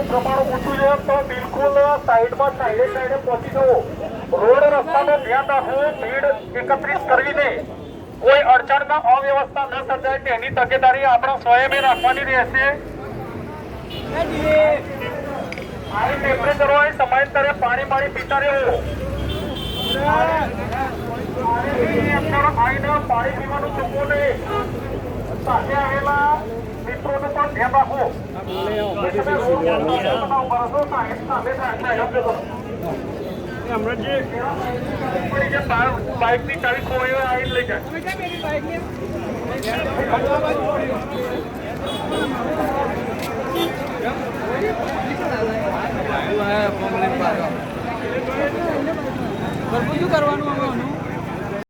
પ્રમાણ ઊંચું છે તો બિલકુલ સાઈડમાં સાઈડે પહોંચી જવો. રોડ રસ્તાનું ધ્યાન રાખવું. ભીડ એકત્રિત કરવી નહીં. કોઈ અડચણમાં અવ્યવસ્થા ન સર્જાય તેની તકેદારી આપણે સ્વયં રાખવાની રહેશે. આ ટેમ્પરેચર હોય સમયાંતરે પાણી પીતા રહેવું. આવીને પાણી પીવાનું ચૂકવું નહીં. સાથે આવેલા મિત્રોનું પણ ધ્યાન રાખવું. હમણાં જે બાઇક ની ચાવી ખોવાઈ આવીને લઈ જાય. શું કરવાનું